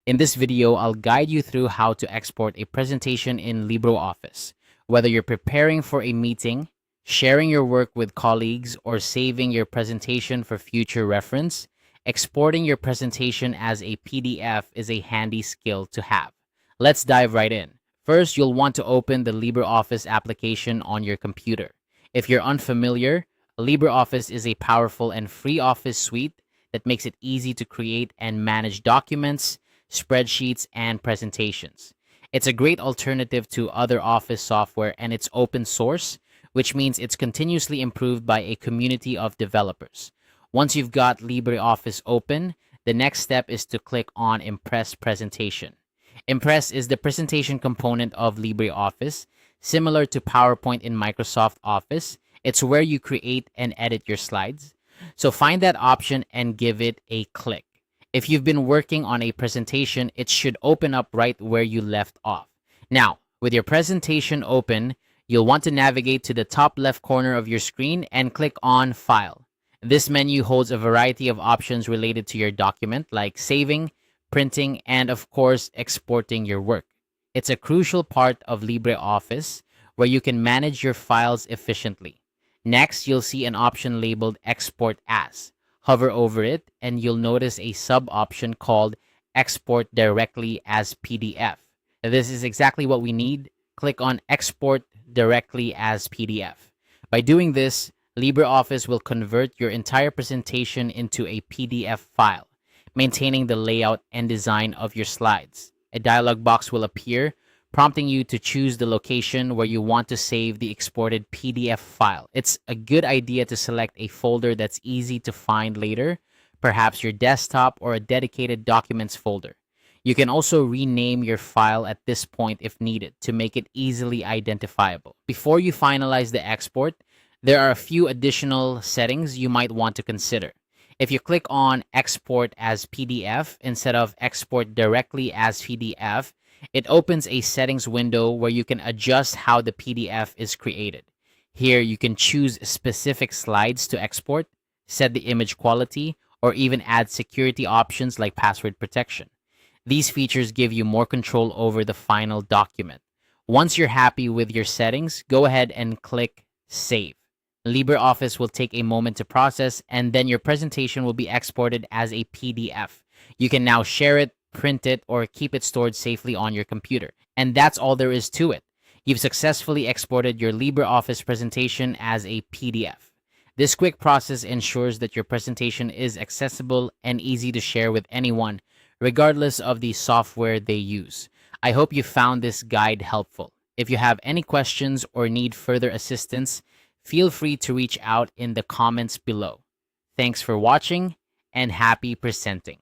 In this video, I'll guide you through how to export a presentation in Libreoffice. Whether you're preparing for a meeting, sharing your work with colleagues, or saving your presentation for future reference, exporting your presentation as a PDF is a handy skill to have. Let's dive right in. First, you'll want to open the Libreoffice application on your computer. If you're unfamiliar, LibreOffice is a powerful and free office suite that makes it easy to create and manage documents, spreadsheets, and presentations. It's a great alternative to other office software, and it's open source, which means it's continuously improved by a community of developers. Once you've got LibreOffice open, the next step is to click on Impress Presentation. Impress is the presentation component of LibreOffice, similar to PowerPoint in Microsoft Office. It's where you create and edit your slides. So find that option and give it a click. If you've been working on a presentation, it should open up right where you left off. Now, with your presentation open, you'll want to navigate to the top left corner of your screen and click on File. This menu holds a variety of options related to your document, like saving, printing, and of course, exporting your work. It's a crucial part of LibreOffice where you can manage your files efficiently. Next, you'll see an option labeled Export As. Hover over it, and you'll notice a sub-option called Export Directly as PDF. This is exactly what we need. Click on Export Directly as PDF. By doing this, LibreOffice will convert your entire presentation into a PDF file, maintaining the layout and design of your slides. A dialog box will appear, prompting you to choose the location where you want to save the exported PDF file. It's a good idea to select a folder that's easy to find later, perhaps your desktop or a dedicated documents folder. You can also rename your file at this point if needed to make it easily identifiable. Before you finalize the export, there are a few additional settings you might want to consider. If you click on Export as PDF instead of Export Directly as PDF, it opens a settings window where you can adjust how the PDF is created. Here, you can choose specific slides to export, set the image quality, or even add security options like password protection. These features give you more control over the final document. Once you're happy with your settings, go ahead and click Save. LibreOffice will take a moment to process, and then your presentation will be exported as a PDF. You can now share it, print it, or keep it stored safely on your computer. And that's all there is to it. You've successfully exported your LibreOffice presentation as a PDF. This quick process ensures that your presentation is accessible and easy to share with anyone, regardless of the software they use. I hope you found this guide helpful. If you have any questions or need further assistance, feel free to reach out in the comments below. Thanks for watching, and happy presenting.